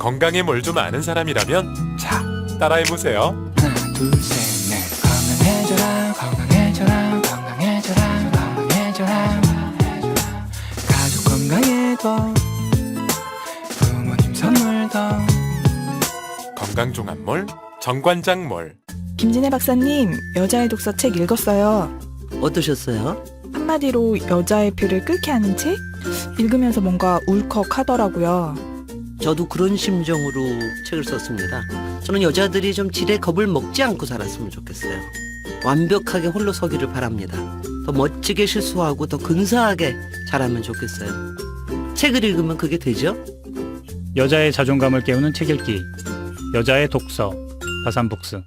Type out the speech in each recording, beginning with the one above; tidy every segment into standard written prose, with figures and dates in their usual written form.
건강에 뭘 좀 아는 사람이라면 자, 따라해보세요. 하나 둘셋넷 건강해져라 건강해져라 건강해져라 건강해져라 가족 건강에도 부모님 선물도 건강종합몰 정관장몰. 김진애 박사님, 여자의 독서 책 읽었어요. 어떠셨어요? 한마디로 여자의 피를 끓게 하는 책? 읽으면서 뭔가 울컥하더라고요. 저도 그런 심정으로 책을 썼습니다. 저는 여자들이 좀 지레 겁을 먹지 않고 살았으면 좋겠어요. 완벽하게 홀로 서기를 바랍니다. 더 멋지게 실수하고 더 근사하게 자라면 좋겠어요. 책을 읽으면 그게 되죠? 여자의 자존감을 깨우는 책 읽기. 여자의 독서. 화산북스.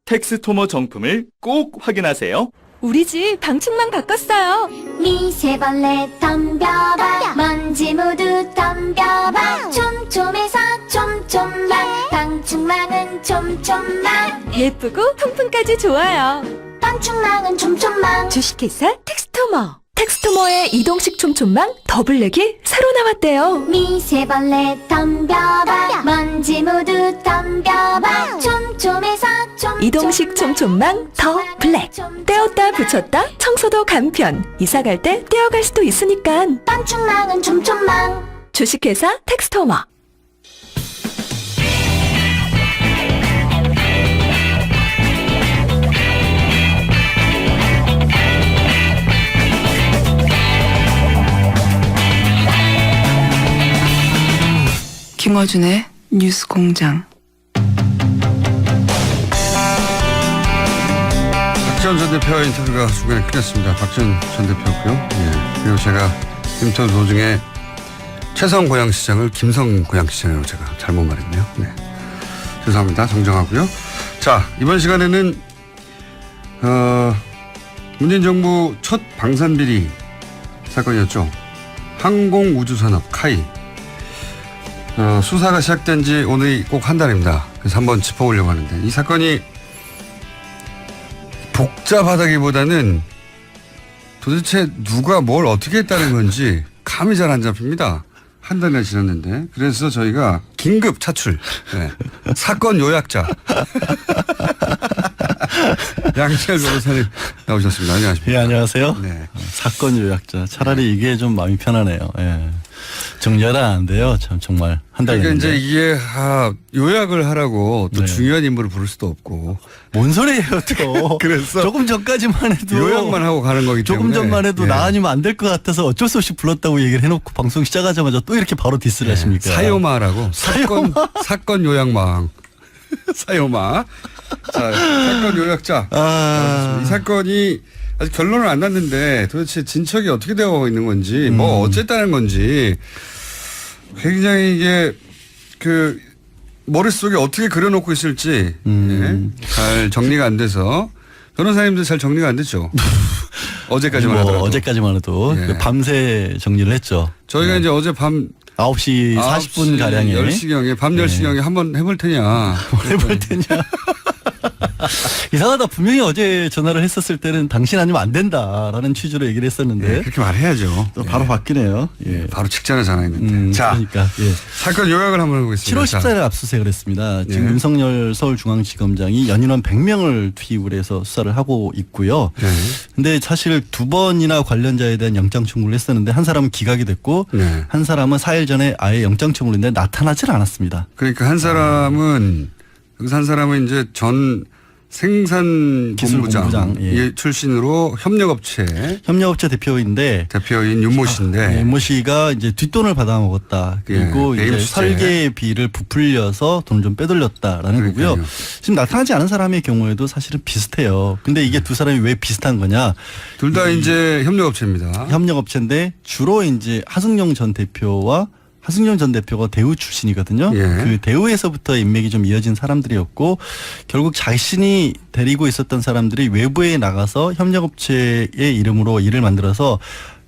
텍스토머 정품을 꼭 확인하세요. 우리 집 방충망 바꿨어요. 미세벌레 덤벼봐 먼지 모두 덤벼봐 촘촘해서 촘촘만 방충망은 촘촘만 예쁘고 통풍까지 좋아요. 방충망은 촘촘망 주식회사 텍스토머. 텍스토머의 이동식 촘촘망 더블랙이 새로 나왔대요. 미세벌레 덤벼봐 먼지 모두 덤벼봐 촘촘해서 촘촘만 이동식 촘촘망 더 블랙. 떼었다 붙였다 청소도 간편. 이사 갈 때 떼어갈 수도 있으니까. 방충망은 촘촘망 주식회사 텍스토머. 김어준의 뉴스 공장. 박지원 전 대표와 인터뷰가 중간에 끝났습니다. 박지원 전 대표고요. 예. 그리고 제가 인터뷰 도중에 최성 고양시장을 김성 고양시장이라고 제가 잘못 말했네요. 네. 죄송합니다. 정정하고요. 자, 이번 시간에는 문재인 정부 첫 방산비리 사건이었죠. 항공우주산업 카이. 수사가 시작된 지 오늘이 꼭 한 달입니다. 그래서 한번 짚어보려고 하는데 이 사건이 복잡하다기보다는 도대체 누가 뭘 어떻게 했다는 건지 감이 잘 안 잡힙니다. 한 달이나 지났는데. 그래서 저희가 긴급 차출. 네. 사건 요약자. 양철 변호사님 나오셨습니다. 안녕하십니까. 예, 안녕하세요. 네. 사건 요약자. 차라리 이게 좀 마음이 편하네요. 예. 정리가 안 돼요. 참 정말 한 달. 그러니까 이제 이게 요약을 하라고 또 네. 중요한 인물을 부를 수도 없고. 뭔 소리예요, 또. 그래서 조금 전까지만 해도 요약만 하고 가는 거기 때문에. 조금 전만 해도 예. 나 아니면 안 될 것 같아서 어쩔 수 없이 불렀다고 얘기를 해놓고 방송 시작하자마자 또 이렇게 바로 디스를 하십니까? 사요마라고. 사건 요약망. 사요마. 자, 사건 요약자. 이 사건이 아직 결론을 안 났는데 도대체 진척이 어떻게 되어 있는 건지 뭐 어쨌다는 건지 굉장히 이게 그 머릿속에 어떻게 그려놓고 있을지 예, 잘 정리가 안 돼서 변호사님도 잘 정리가 안 됐죠. 어제까지만 하더라도. 어제까지만 해도 예. 밤새 정리를 했죠. 저희가 이제 어제 밤 9시 40분 가량에 10시경에 밤 10시경에 한번 해볼 테냐. 해볼 테냐. 이상하다. 분명히 어제 전화를 했었을 때는 당신 아니면 안 된다라는 취지로 얘기를 했었는데. 예, 그렇게 말해야죠. 또 바로 바뀌네요. 예. 바로 직전에 전화했는데. 자, 그러니까 예. 사건 요약을 한번 해보겠습니다. 7월 14일 압수수색을 했습니다. 지금 예. 윤석열 서울중앙지검장이 연인원 100명을 투입을 해서 수사를 하고 있고요. 네. 근데 사실 두 번이나 관련자에 대한 영장 청구를 했었는데 한 사람은 기각이 됐고 네. 한 사람은 4일 전에 아예 영장 청구를 했는데 나타나질 않았습니다. 그러니까 한 사람은 여기서 한 사람은 이제 전 생산본부장 예. 출신으로 협력업체 대표인데 대표인 윤모 씨인데 윤모 씨가 이제 뒷돈을 받아 먹었다. 그리고 예, 이제 설계비를 부풀려서 돈 좀 빼돌렸다라는 그러니까요. 거고요. 지금 나타나지 않은 사람의 경우에도 사실은 비슷해요. 근데 이게 두 사람이 왜 비슷한 거냐? 둘 다 이제 협력업체입니다. 협력업체인데 주로 이제 하승용 전 대표와 하승용 전 대표가 대우 출신이거든요. 예. 그 대우에서부터 인맥이 좀 이어진 사람들이었고 결국 자신이 데리고 있었던 사람들이 외부에 나가서 협력업체의 이름으로 일을 만들어서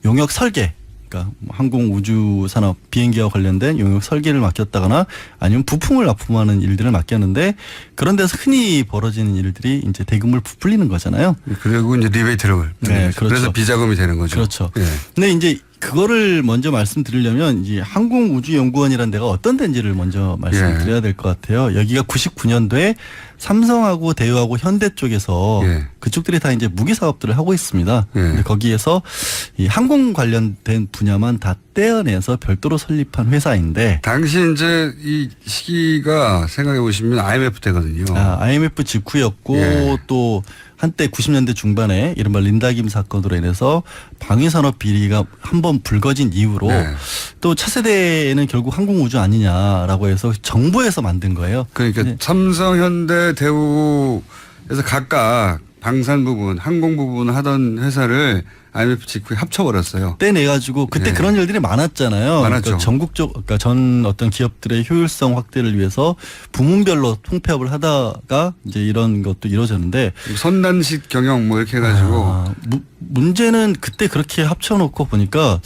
용역 설계, 그러니까 항공우주산업 비행기와 관련된 용역 설계를 맡겼다거나 아니면 부품을 납품하는 일들을 맡겼는데 그런 데서 흔히 벌어지는 일들이 이제 대금을 부풀리는 거잖아요. 그리고 이제 리베이트를 네, 그렇죠. 그래서 비자금이 되는 거죠. 그렇죠. 예. 근데 이제 그거를 먼저 말씀드리려면 이제 항공우주연구원이라는 데가 어떤 데인지를 먼저 말씀드려야 될 것 같아요. 여기가 99년도에 삼성하고 대우하고 현대 쪽에서 그쪽들이 다 이제 무기 사업들을 하고 있습니다. 근데 거기에서 이 항공 관련된 분야만 다 떼어내서 별도로 설립한 회사인데 당시 이제 이 시기가 생각해 보시면 IMF 때거든요. IMF 직후였고 또 한때 90년대 중반에 이른바 린다김 사건으로 인해서 방위산업 비리가 한번 불거진 이후로 또 차세대에는 결국 항공우주 아니냐라고 해서 정부에서 만든 거예요. 그러니까 삼성, 현대, 대우에서 각각 방산 부분, 항공 부분 하던 회사를 IMF 직후에 합쳐버렸어요. 떼내가지고 그때 그런 일들이 많았잖아요. 많았죠. 그러니까 전국적, 그러니까 전 어떤 기업들의 효율성 확대를 위해서 부문별로 통폐합을 하다가 이제 이런 것도 이루어졌는데 선단식 경영 뭐 이렇게 해가지고 문제는 그때 그렇게 합쳐놓고 보니까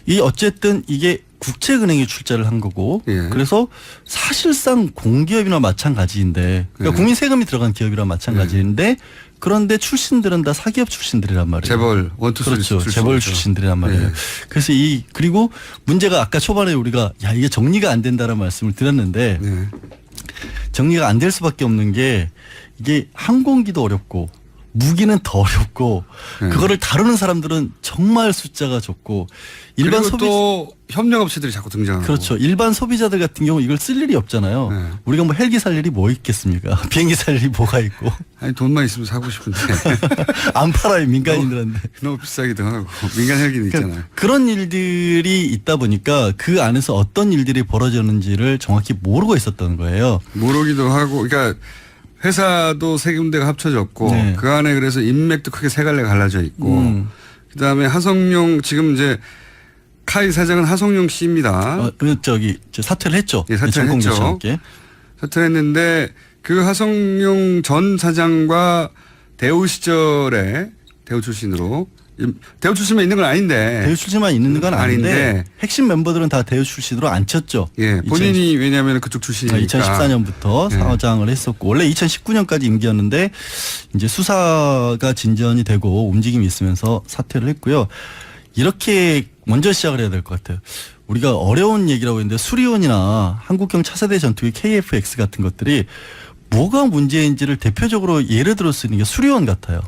이 어쨌든 이게 국책은행이 출자를 한 거고 그래서 사실상 공기업이나 마찬가지인데 그러니까 국민 세금이 들어간 기업이랑 마찬가지인데 그런데 출신들은 다 사기업 출신들이란 말이에요. 재벌 원투 그렇죠. 재벌 출신들이란 말이에요. 그래서 그리고 문제가 아까 초반에 우리가 이게 정리가 안 된다는 말씀을 드렸는데 정리가 안 될 수밖에 없는 게 이게 항공기도 어렵고 무기는 더 어렵고 그거를 다루는 사람들은 정말 숫자가 적고 일반 그리고 또 협력업체들이 자꾸 등장하고 그렇죠. 일반 소비자들 같은 경우 이걸 쓸 일이 없잖아요. 우리가 뭐 헬기 살 일이 뭐 있겠습니까? 비행기 살 일이 뭐가 있고. 아니 돈만 있으면 사고 싶은데 안 팔아요 민간인들한테. 너무 비싸기도 하고 민간 헬기는 있잖아요. 그런 일들이 있다 보니까 그 안에서 어떤 일들이 벌어졌는지를 정확히 모르고 있었던 거예요. 모르기도 하고 그러니까 회사도 세 군데가 합쳐졌고 그 안에 그래서 인맥도 크게 세 갈래 갈라져 있고 그다음에 하성룡 지금 이제 카이 사장은 하성룡 씨입니다. 저기 사퇴를 했죠. 사퇴를 했죠. 사퇴를 했는데 그 하성룡 전 사장과 대우 시절에 대우 출신으로 대우 출신만 있는 건 아닌데 대우 출신만 있는 건 아닌데 핵심 멤버들은 다 대우 출신으로 앉혔죠. 본인이 왜냐하면 그쪽 출신이니까 2014년부터 사장을 했었고 원래 2019년까지 임기였는데 이제 수사가 진전이 되고 움직임이 있으면서 사퇴를 했고요. 이렇게 먼저 시작을 해야 될 것 같아요. 우리가 어려운 얘기라고 했는데 수리온이나 한국형 차세대 전투기 KF-X 같은 것들이 뭐가 문제인지를 대표적으로 예를 들어 쓰는 게 수리온 같아요.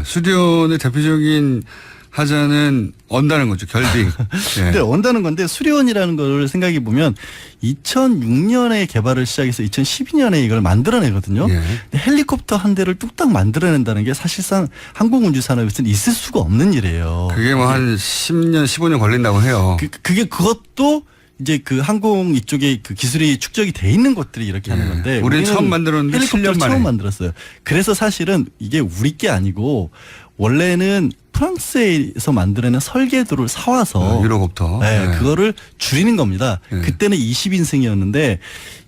수리온의 대표적인 하자는 언다는 거죠. 결빙. 근데 언다는 건데 수리온이라는 걸 생각해 보면 2006년에 개발을 시작해서 2012년에 이걸 만들어내거든요. 헬리콥터 한 대를 뚝딱 만들어낸다는 게 사실상 항공운주 산업에서는 있을 수가 없는 일이에요. 그게 뭐 한 10년, 15년 걸린다고 해요. 그것도 이제 그 항공 이쪽에 그 기술이 축적이 돼 있는 곳들이 이렇게 하는 건데 우리는 처음 만들었는데 헬리콥터를 7년 만에 처음 만들었어요. 그래서 사실은 이게 우리 게 아니고 원래는 프랑스에서 만들어낸 설계도를 사와서 유로콥터 그거를 줄이는 겁니다. 그때는 20인승이었는데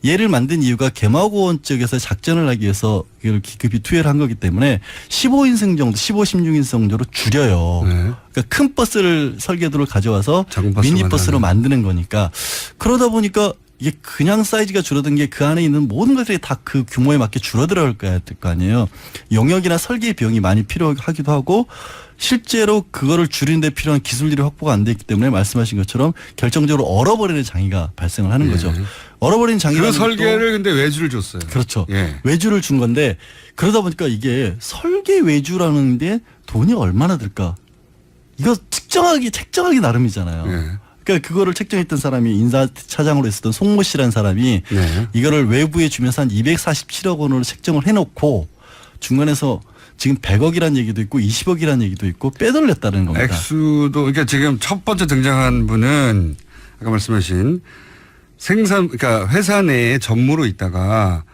얘를 만든 이유가 개마고원 쪽에서 작전을 하기 위해서 이걸 기급이 투여를 한 거기 때문에 15인승 정도, 15, 16인승 정도로 줄여요. 그러니까 큰 버스를 설계도를 가져와서 미니버스로 만드는 거니까 그러다 보니까 이게 그냥 사이즈가 줄어든 게 그 안에 있는 모든 것들이 다 그 규모에 맞게 줄어들어갈 거 아니에요. 용역이나 설계 비용이 많이 필요하기도 하고 실제로 그거를 줄이는 데 필요한 기술들이 확보가 안 됐기 때문에 말씀하신 것처럼 결정적으로 얼어버리는 장애가 발생을 하는 거죠. 얼어버리는 장애가 그 설계를 근데 외주를 줬어요. 그렇죠. 외주를 준 건데 그러다 보니까 이게 설계 외주라는 데 돈이 얼마나 들까? 이거 책정하기 나름이잖아요. 그러니까 그거를 책정했던 사람이 인사차장으로 있었던 송모 씨라는 사람이 이거를 외부에 주면서 한 247억 원으로 책정을 해놓고 중간에서 지금 100억이라는 얘기도 있고 20억이라는 얘기도 있고 빼돌렸다는 겁니다. 액수도 그러니까 지금 첫 번째 등장한 분은 아까 말씀하신 그러니까 회사 내에 전무로 있다가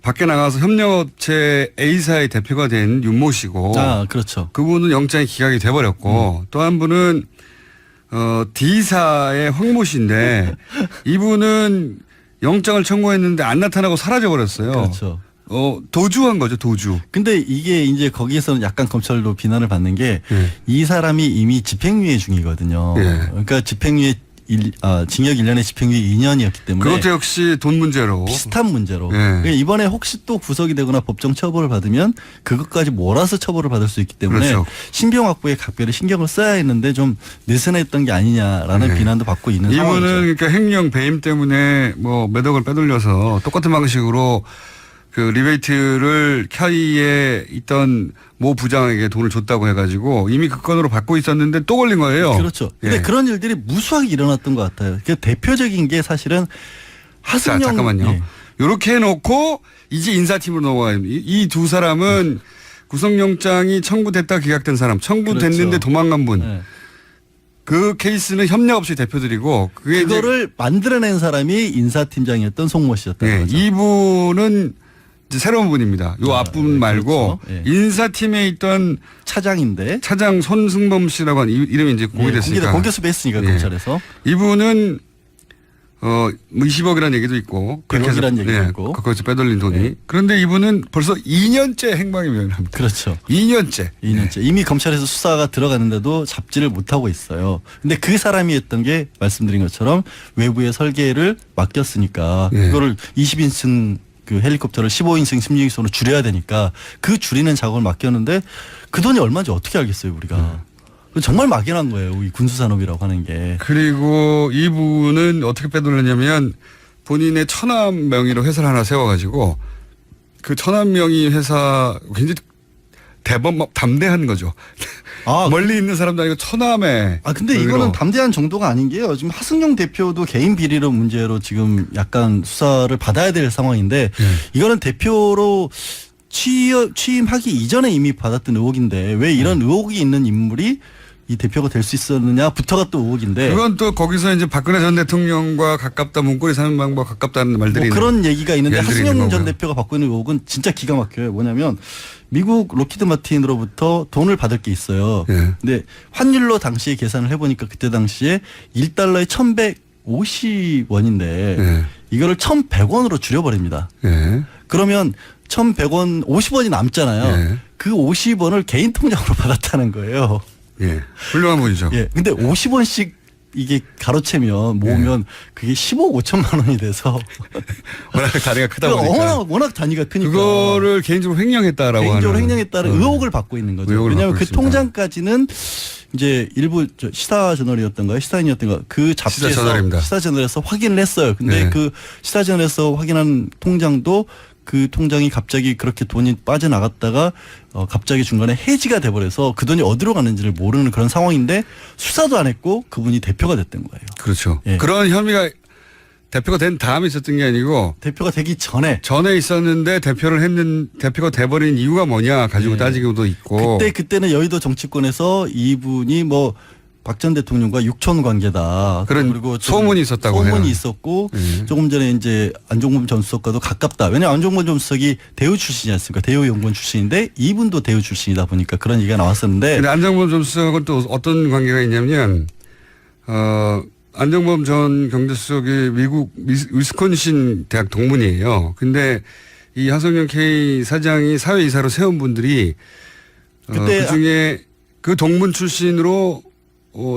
밖에 나가서 협력업체 A사의 대표가 된 윤모 씨고 그렇죠. 그분은 영장이 기각이 돼버렸고 또 한 분은 D사의 황모 씨인데 이분은 영장을 청구했는데 안 나타나고 사라져 버렸어요. 그렇죠. 도주한 거죠, 도주. 근데 이게 이제 거기에서는 약간 검찰도 비난을 받는 게 이 사람이 이미 집행유예 중이거든요. 그러니까 집행유예 징역 1년에 집행유예 2년이었기 때문에 그것도 역시 돈 문제로. 비슷한 문제로. 예. 그러니까 이번에 혹시 또 구속이 되거나 법정 처벌을 받으면 그것까지 몰아서 처벌을 받을 수 있기 때문에 그렇죠. 신병 확보에 각별히 신경을 써야 했는데 좀 느슨했던 게 아니냐라는 비난도 받고 있는 상황이죠. 이분은 그러니까 횡령 배임 때문에 뭐 몇 억을 빼돌려서 똑같은 방식으로 그 리베이트를 캬이에 있던 모 부장에게 돈을 줬다고 해가지고 이미 그 건으로 받고 있었는데 또 걸린 거예요. 그렇죠. 근데 예. 그런 일들이 무수하게 일어났던 것 같아요. 그 대표적인 게 사실은 하승영. 자, 잠깐만요. 예. 이렇게 해놓고 이제 인사팀으로 넘어가요. 이 두 사람은 구속영장이 청구됐다 기각된 사람, 청구됐는데 그렇죠. 도망간 분. 예. 그 케이스는 협력 없이 대표들이고 그게 그거를 만들어낸 사람이 인사팀장이었던 송모 씨였다는 예, 거죠. 이분은 이제 새로운 분입니다. 요 앞분 말고 그렇죠. 예. 인사팀에 있던 차장인데 차장 손승범 씨라고 하는 이름이 이제 공개됐으니까 공개수배 했으니까 예. 검찰에서 이분은 뭐 20억이라는 얘기도 있고 100억이라는 얘기도 있고. 거기서 빼돌린 돈이 예. 그런데 이분은 벌써 2년째 행방이 묘연합니다. 그렇죠. 2년째. 2년째. 이미 검찰에서 수사가 들어갔는데도 잡지를 못하고 있어요. 근데 그 사람이 했던 게 말씀드린 것처럼 외부의 설계를 맡겼으니까 예. 그거를 20인승 그 헬리콥터를 15인승 16인승으로 줄여야 되니까 그 줄이는 작업을 맡겼는데 그 돈이 얼마인지 어떻게 알겠어요 우리가. 정말 막연한 거예요. 이 군수산업이라고 하는 게. 그리고 이분은 어떻게 빼돌렸냐면 본인의 처남 명의로 회사를 하나 세워가지고 그 처남 명의 회사 굉장히 담대한 거죠. 멀리 있는 사람도 아니고 처남에. 근데 이거는 담대한 정도가 아닌 게요. 지금 하승영 대표도 개인 비리로 문제로 지금 약간 수사를 받아야 될 상황인데 이거는 대표로 취임하기 이전에 이미 받았던 의혹인데 왜 이런 의혹이 있는 인물이 이 대표가 될 수 있었느냐부터가 또 의혹인데. 그건 또 거기서 이제 박근혜 전 대통령과 가깝다, 문고리 사는 방법과 가깝다는 말들이 그런 얘기가 있는데 있는 하승영 전 거고요. 대표가 받고 있는 의혹은 진짜 기가 막혀요. 뭐냐면 미국 록히드 마틴으로부터 돈을 받을 게 있어요. 예. 근데 환율로 당시에 계산을 해보니까 그때 당시에 1달러에 1,150원인데 예. 이거를 1,100원으로 줄여버립니다. 예. 그러면 1,100원 50원이 남잖아요. 예. 그 50원을 개인 통장으로 받았다는 거예요. 예. 훌륭한 분이죠. 예. 근데 50원씩 이게 가로채면 모으면 그게 15억 5천만 원이 돼서 워낙 단위가 크다 보니까. 워낙 단위가 크니까. 그거를 개인적으로 횡령했다라고 개인적으로 하는. 횡령했다는 의혹을 받고 있는 거죠. 의혹을 왜냐하면 받고 그 있습니다. 통장까지는 이제 일부 시사저널이었던가요? 시사인이었던가 그 잡지에서 시사저널입니다. 시사저널에서 확인을 했어요. 근데 네. 그 시사저널에서 확인한 통장도 그 통장이 갑자기 그렇게 돈이 빠져나갔다가 갑자기 중간에 해지가 돼버려서 그 돈이 어디로 갔는지를 모르는 그런 상황인데 수사도 안 했고 그분이 대표가 됐던 거예요. 그렇죠. 예. 그런 혐의가 대표가 된 다음에 있었던 게 아니고 대표가 되기 전에 있었는데 대표가 돼버린 이유가 뭐냐 가지고 따지기도 있고. 그때는 여의도 정치권에서 이분이 뭐 박 전 대통령과 육촌 관계다. 그런 그리고 소문이 있었다고 소문이 해요. 있었고 조금 전에 이제 안종범 전 수석과도 가깝다. 왜냐하면 안종범 전 수석이 대우 출신이지 않습니까? 대우 연구원 출신인데 이분도 대우 출신이다 보니까 그런 얘기가 나왔었는데. 근데 안정범 전 수석은 또 어떤 관계가 있냐면 안정범 전 경제수석이 미국 위스콘신 대학 동문이에요. 근데 이 하성영 K 사장이 사회이사로 세운 분들이 그때 그중에 그 동문 출신으로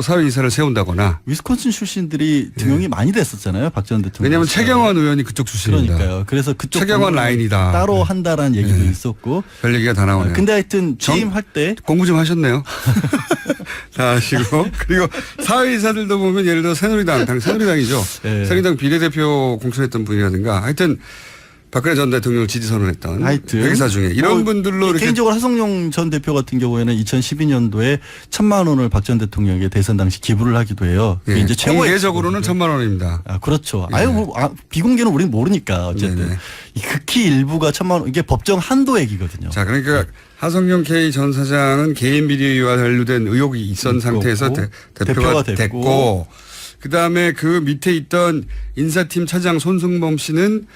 사회이사를 세운다거나. 위스콘신 출신들이 등용이 많이 됐었잖아요. 박 전 대통령. 왜냐하면 최경환 의원이 그쪽 출신입니다. 그러니까요. 그래서 그쪽 최경환 라인이다. 따로 한다라는 얘기도 있었고. 별 얘기가 다 나오네요. 근데 하여튼 취임할 때 공부 좀 하셨네요. 다 하시고. 그리고 사회이사들도 보면 예를 들어 새누리당이죠. 네. 새누리당 비례대표 공천했던 분이라든가 하여튼 박근혜 전 대통령을 지지 선언했던 회계사 중에 이런 분들로 이렇게 개인적으로 하성룡 전 대표 같은 경우에는 2012년도에 1,000만 원을 박 전 대통령에게 대선 당시 기부를 하기도 해요. 그게 이제 최고의 공개적으로는 1,000만 원입니다. 그렇죠. 비공개는 우리는 모르니까 어쨌든 네네. 극히 일부가 1,000만 원 이게 법정 한도액이거든요. 자, 그러니까 하성룡 K 전 사장은 개인 비리와 관련된 의혹이 있었던 상태에서 대표가 됐고 그다음에 그 밑에 있던 인사팀 차장 손승범 씨는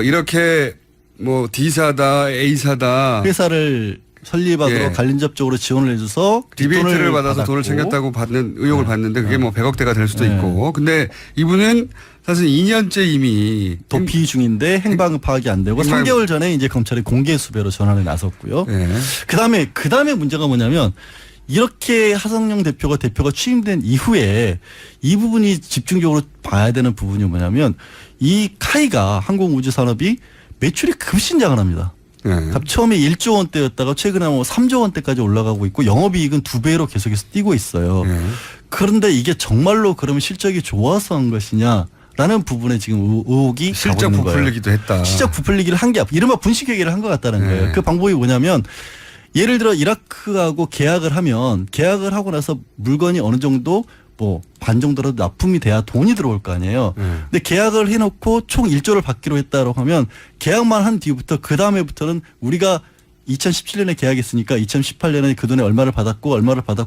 이렇게 뭐 D사다 A사다 회사를 설립하도록 간접적으로 지원을 해줘서 리베이트를 받아서 돈을 챙겼다고 받는 의혹을 받는데 그게 뭐 100억대가 될 수도 있고 근데 이분은 사실 2년째 이미 도피 중인데 행방 파악이 안 되고 3개월 전에 이제 검찰이 공개 수배로 전환에 나섰고요. 네. 그다음에 문제가 뭐냐면 이렇게 하성룡 대표가 취임된 이후에 이 부분이 집중적으로 봐야 되는 부분이 뭐냐면 이 카이가 항공우주산업이 매출이 급신장을 합니다. 네. 처음에 1조 원대였다가 최근에 뭐 3조 원대까지 올라가고 있고 영업이익은 2배로 계속해서 뛰고 있어요. 네. 그런데 이게 정말로 그러면 실적이 좋아서 한 것이냐라는 부분에 지금 의혹이 실적 가고 있는 거예요. 부풀리기도 했다. 실적 부풀리기를 한 게 이른바 분식회계를 한 것 같다는 네. 거예요. 그 방법이 뭐냐면 예를 들어 이라크하고 계약을 하면 계약을 하고 나서 물건이 어느 정도 뭐 반 정도라도 납품이 돼야 돈이 들어올 거 아니에요. 근데 계약을 해놓고 총 1조를 받기로 했다고 하면 계약만 한 뒤부터 그 다음에부터는 우리가 2017년에 계약했으니까 2018년에 그 돈에 얼마를 받았고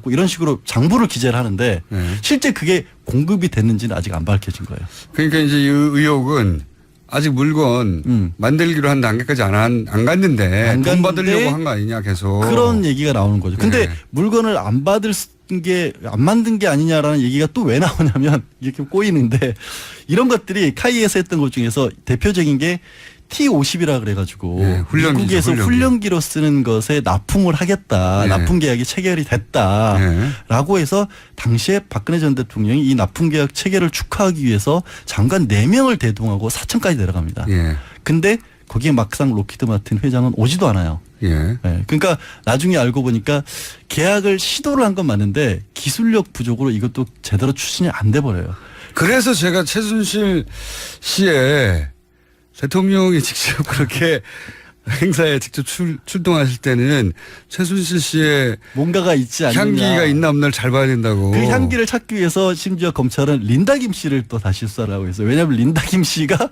이런 식으로 장부를 기재를 하는데 실제 그게 공급이 됐는지는 아직 안 밝혀진 거예요. 그러니까 이제 이 의혹은 아직 물건 만들기로 한 단계까지 안 갔는데 안 돈 갔는데 받으려고 한 거 아니냐 계속. 그런 얘기가 나오는 거죠. 근데 네. 물건을 안 만든 게 아니냐라는 얘기가 또 왜 나오냐면 이렇게 꼬이는데 이런 것들이 카이에서 했던 것 중에서 대표적인 게 T-50이라 그래가지고 네, 훈련기죠, 미국에서 훈련기. 훈련기로 쓰는 것에 납품을 하겠다. 네. 납품 계약이 체결이 됐다라고 해서 당시에 박근혜 전 대통령이 이 납품 계약 체결을 축하하기 위해서 장관 4명을 대동하고 사천까지 내려갑니다. 예. 근데 거기에 막상 로키드 마틴 회장은 오지도 않아요. 예. 네, 그러니까 나중에 알고 보니까 계약을 시도를 한 건 맞는데 기술력 부족으로 이것도 제대로 추진이 안 돼 버려요. 그래서 제가 최순실 씨의 대통령이 직접 그렇게 행사에 직접 출동하실 때는 최순실 씨의 뭔가가 있지 않느냐. 향기가 있나 없나를 잘 봐야 된다고. 그 향기를 찾기 위해서 심지어 검찰은 린다 김 씨를 또 다시 수사를 하고 있어요. 왜냐하면 린다 김 씨가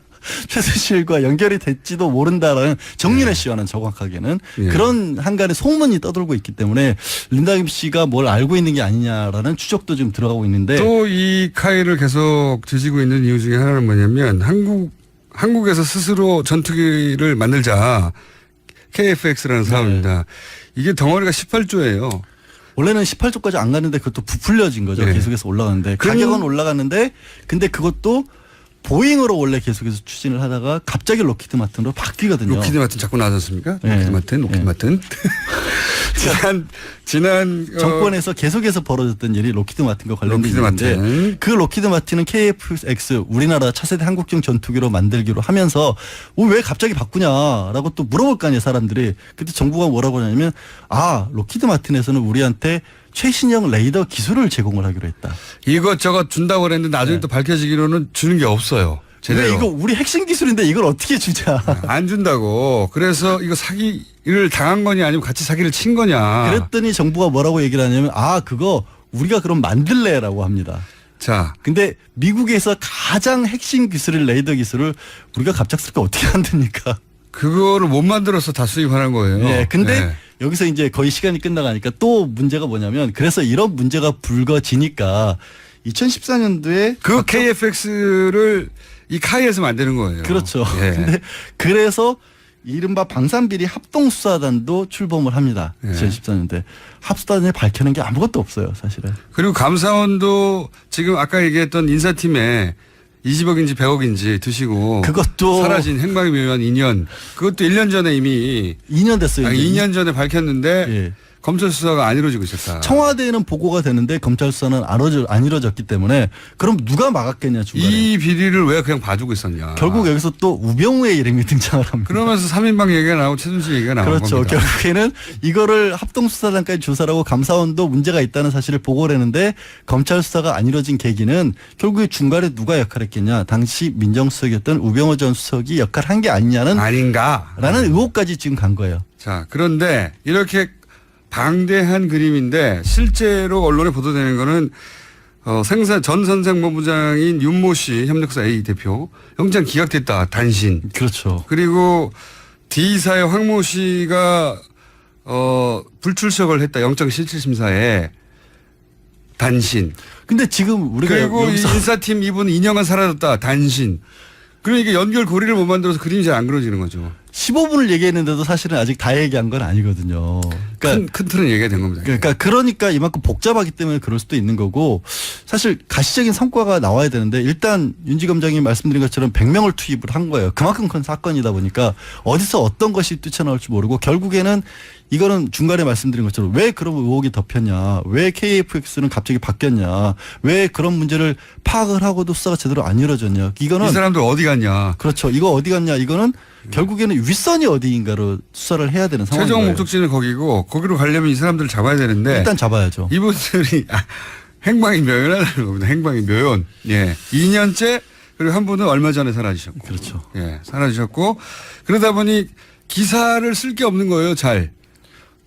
최순실과 연결이 될지도 모른다라는 정윤혜 씨와는 정확하게는 예. 그런 한간의 소문이 떠돌고 있기 때문에 린다 김 씨가 뭘 알고 있는 게 아니냐라는 추적도 지금 들어가고 있는데 또 이 카이를 계속 뒤지고 있는 이유 중에 하나는 뭐냐면 한국에서 스스로 전투기를 만들자. KF-X라는 사업입니다. 이게 덩어리가 18조예요. 원래는 18조까지 안 갔는데 그것도 부풀려진 거죠. 네. 계속해서 올라갔는데 가격은 올라갔는데 근데 그것도 보잉으로 원래 계속해서 추진을 하다가 갑자기 로키드 마틴으로 바뀌거든요. 로키드 마틴 자꾸 나왔지 않습니까? 네. 로키드 네. 마틴. 지난 정권에서 계속해서 벌어졌던 일이 로키드 마틴과 관련된 로키드 일인데 마틴. 그 로키드 마틴은 KF-X 우리나라 차세대 한국형 전투기로 만들기로 하면서 왜 갑자기 바꾸냐라고 또 물어볼 거 아니에요 사람들이. 그때 정부가 뭐라고 하냐면 로키드 마틴에서는 우리한테 최신형 레이더 기술을 제공을 하기로 했다. 이것저것 준다고 그랬는데 나중에 또 밝혀지기로는 주는 게 없어요. 제대로. 근데 이거 우리 핵심 기술인데 이걸 어떻게 주자. 안 준다고. 그래서 이거 사기를 당한 거냐 아니면 같이 사기를 친 거냐. 그랬더니 정부가 뭐라고 얘기를 하냐면 그거 우리가 그럼 만들래라고 합니다. 자. 근데 미국에서 가장 핵심 기술인 레이더 기술을 우리가 갑작스럽게 어떻게 만듭니까? 그거를 못 만들어서 다 수입하는 거예요. 네. 근데 네. 여기서 이제 거의 시간이 끝나가니까 또 문제가 뭐냐면 그래서 이런 문제가 불거지니까 2014년도에 그 KF-X를 이 카이에서 만드는 거예요. 그렇죠. 예. 근데 그래서 이른바 방산비리 합동수사단도 출범을 합니다. 예. 2014년도에. 합수단에 밝혀낸 게 아무것도 없어요, 사실은. 그리고 감사원도 지금 아까 얘기했던 인사팀에 20억인지 100억인지 드시고 그것도 사라진 행방의묘한 2년 그것도 1년 전에 이미 2년 됐어요. 이제. 2년 전에 밝혔는데 예. 검찰 수사가 안 이루어지고 있었다. 청와대에는 보고가 되는데 검찰 수사는 안 이루어졌기 때문에 그럼 누가 막았겠냐 중간에. 이 비리를 왜 그냥 봐주고 있었냐. 결국 여기서 또 우병우의 이름이 등장을 합니다. 그러면서 3인방 얘기가 나오고 최순실 얘기가 나온 그렇죠. 겁니다. 결국에는 이거를 합동수사단까지 조사를 하고 감사원도 문제가 있다는 사실을 보고를 했는데 검찰 수사가 안 이루어진 계기는 결국에 중간에 누가 역할했겠냐. 당시 민정수석이었던 우병우 전 수석이 역할한 게 아니냐는 아닌가라는 의혹까지 지금 간 거예요. 자, 그런데 이렇게 방대한 그림인데 실제로 언론에 보도되는 거는 전 선생본부장인 윤모 씨 협력사 A 대표 영장 기각됐다 단신. 그렇죠. 그리고 D사의 황모 씨가 불출석을 했다 영장 실질심사에 단신. 근데 지금 우리가 그리고 여기서 이 인사팀 이분 2년간 사라졌다 단신. 그러니까 연결고리를 못 만들어서 그림이 잘 안 그려지는 거죠. 15분을 얘기했는데도 사실은 아직 다 얘기한 건 아니거든요. 그러니까 큰 틀은 얘기가 된 겁니다. 그러니까 이만큼 복잡하기 때문에 그럴 수도 있는 거고 사실 가시적인 성과가 나와야 되는데 일단 윤지검장이 말씀드린 것처럼 100명을 투입을 한 거예요. 그만큼 큰 사건이다 보니까 어디서 어떤 것이 뛰쳐나올지 모르고 결국에는 이거는 중간에 말씀드린 것처럼 왜 그런 의혹이 덮였냐, 왜 KFX는 갑자기 바뀌었냐, 왜 그런 문제를 파악을 하고도 수사가 제대로 안 이루어졌냐. 이거는 이 사람들 어디 갔냐. 그렇죠. 이거 어디 갔냐. 이거는 결국에는 윗선이 어디인가로 수사를 해야 되는 상황이에요. 최종 목적지는 거기고 거기로 가려면 이 사람들을 잡아야 되는데 일단 잡아야죠. 이분들이 행방이 묘연하다는 겁니다. 행방이 묘연. 예. 2년째 그리고 한 분은 얼마 전에 사라지셨고. 그렇죠. 예. 사라지셨고 그러다 보니 기사를 쓸 게 없는 거예요. 잘.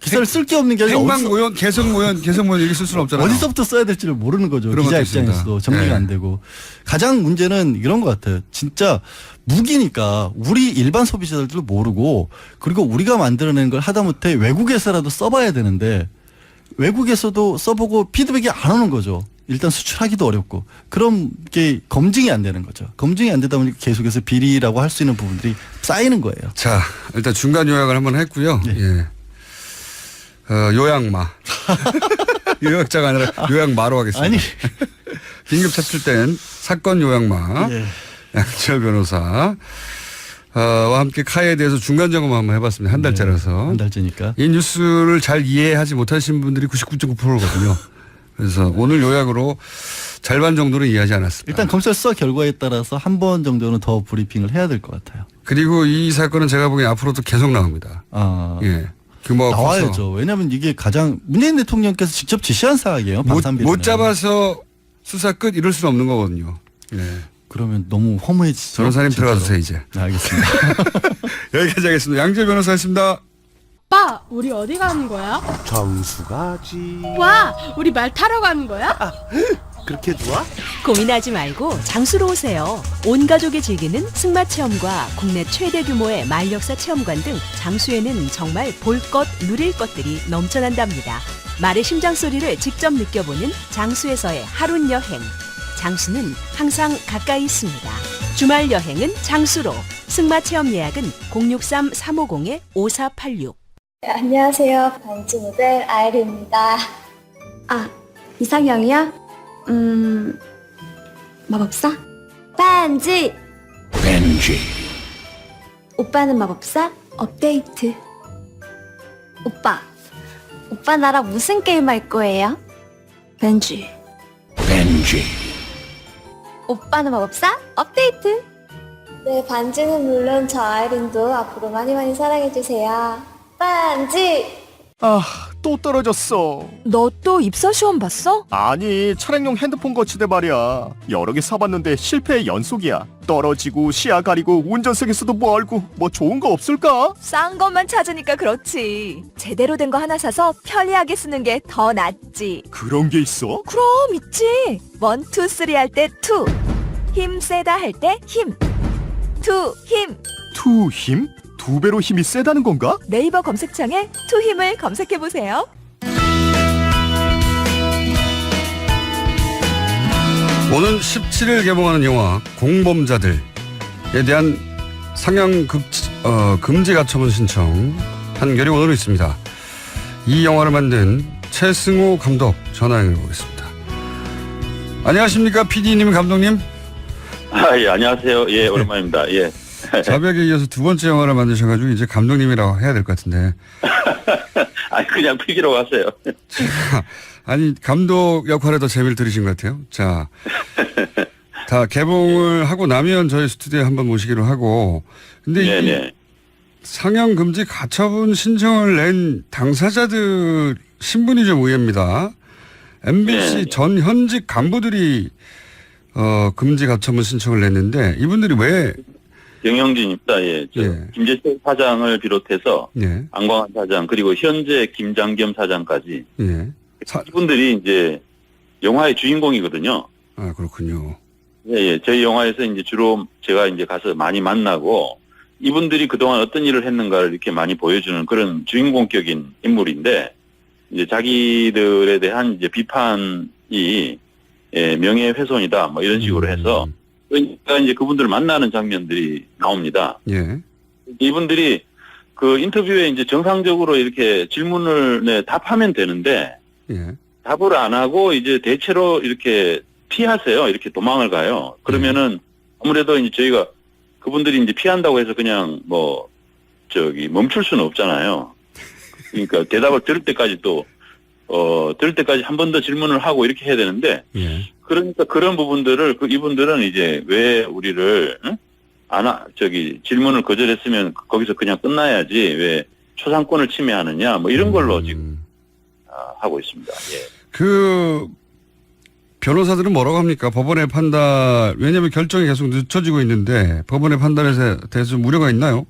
기사를 쓸 게 없는 게 아니라 행방 모연, 개성 모연 이렇게 쓸 수는 없잖아요. 어디서부터 써야 될지를 모르는 거죠. 그런 기자 것도 있습니다. 입장에서도 정리가 네. 안 되고. 가장 문제는 이런 것 같아요. 진짜 무기니까 우리 일반 소비자들도 모르고 그리고 우리가 만들어낸 걸 하다못해 외국에서라도 써봐야 되는데 외국에서도 써보고 피드백이 안 오는 거죠. 일단 수출하기도 어렵고 그런 게 검증이 안 되는 거죠. 검증이 안 되다 보니까 계속해서 비리라고 할 수 있는 부분들이 쌓이는 거예요. 자, 일단 중간 요약을 한번 했고요. 네. 예. 요약마. 요약자가 아니라 요약마로 하겠습니다. 아니. 긴급 차출된 사건 요약마. 예. 양지열 변호사. 와 함께 카에 대해서 중간 점검 한번 해봤습니다. 한 달째라서. 한 달째니까. 이 뉴스를 잘 이해하지 못하신 분들이 99.9%거든요. 그래서 오늘 요약으로 절반 정도는 이해하지 않았습니다. 일단 검찰 수사 결과에 따라서 한 번 정도는 더 브리핑을 해야 될 것 같아요. 그리고 이 사건은 제가 보기엔 앞으로도 계속 나옵니다. 아. 예. 규모가 커서 나와야죠. 왜냐하면 이게 가장 문재인 대통령께서 직접 지시한 사항이에요. 못 잡아서 수사 끝 이럴 수는 없는 거거든요. 예. 그러면 너무 허무해지죠. 변호사님 진짜로. 들어가 주세요 이제. 네, 알겠습니다. 여기까지 하겠습니다. 양지열 변호사였습니다. 오빠, 우리 어디 가는 거야? 정수 가지. 와, 우리 말 타러 가는 거야? 그렇게 좋아? 고민하지 말고 장수로 오세요. 온 가족이 즐기는 승마 체험과 국내 최대 규모의 말역사 체험관 등 장수에는 정말 볼 것, 누릴 것들이 넘쳐난답니다. 말의 심장 소리를 직접 느껴보는 장수에서의 하룬 여행. 장수는 항상 가까이 있습니다. 주말 여행은 장수로. 승마 체험 예약은 063-350-5486. 네, 안녕하세요. 반지 모델 아이리입니다. 아, 이상형이요? 마법사? 반지! 오빠는 마법사? 업데이트. 오빠 나랑 무슨 게임 할 거예요? 벤지. 오빠는 마법사? 업데이트. 네, 반지는 물론 저 아이린도 앞으로 많이 사랑해주세요. 반지! 아, 또 떨어졌어. 너 또 입사 시험 봤어? 아니, 차량용 핸드폰 거치대 말이야. 여러 개 사봤는데 실패의 연속이야. 떨어지고 시야 가리고 운전석에서도 멀고 뭐 좋은 거 없을까? 싼 것만 찾으니까 그렇지. 제대로 된 거 하나 사서 편리하게 쓰는 게 더 낫지. 그런 게 있어? 그럼 있지. 1, 2, 3 할 때 2. 힘 세다 할 때 힘. 2 힘. 투 힘? 2배로 힘이 세다는 건가? 네이버 검색창에 2 힘을 검색해 보세요. 오는 17일 개봉하는 영화 공범자들에 대한 상영 금지 가처분 신청 판결이 오늘 있습니다. 이 영화를 만든 최승호 감독 전화 연결해 보겠습니다. 안녕하십니까 PD님 감독님. 예, 안녕하세요. 예, 오랜만입니다. 예. 자백에 이어서 두 번째 영화를 만드셔가지고 이제 감독님이라고 해야 될 것 같은데. 아니, 그냥 PD로 가세요. 아니, 감독 역할에 더 재미를 들으신 것 같아요. 자, 다 개봉을 하고 나면 저희 스튜디오에 한번 모시기로 하고. 근데 이 상영 금지 가처분 신청을 낸 당사자들 신분이 좀 의외입니다. MBC 전 현직 간부들이 금지 가처분 신청을 냈는데 이분들이 왜? 경영진입니다. 예. 김재철 사장을 비롯해서 안광한 사장 그리고 현재 김장겸 사장까지 이분들이 이제 영화의 주인공이거든요. 아, 그렇군요. 예. 저희 영화에서 이제 주로 제가 이제 가서 많이 만나고 이분들이 그동안 어떤 일을 했는가를 이렇게 많이 보여주는 그런 주인공격인 인물인데 이제 자기들에 대한 이제 비판이 명예훼손이다 뭐 이런 식으로 해서 그러니까 이제 그분들을 만나는 장면들이 나옵니다. 예. 이분들이 그 인터뷰에 이제 정상적으로 이렇게 질문을 답하면 되는데 예. 답을 안 하고 이제 대체로 이렇게 피하세요. 이렇게 도망을 가요. 그러면은 아무래도 이제 저희가 그분들이 이제 피한다고 해서 그냥 뭐 멈출 수는 없잖아요. 그러니까 대답을 들을 때까지 들을 때까지 한 번 더 질문을 하고 이렇게 해야 되는데 예. 그러니까 그런 부분들을 이분들은 이제 왜 우리를 질문을 거절했으면 거기서 그냥 끝나야지 왜 초상권을 침해하느냐 뭐 이런 걸로 지금 하고 있습니다. 예. 그 변호사들은 뭐라고 합니까? 법원의 판단, 왜냐하면 결정이 계속 늦춰지고 있는데 법원의 판단에 대해서 좀 우려가 있나요?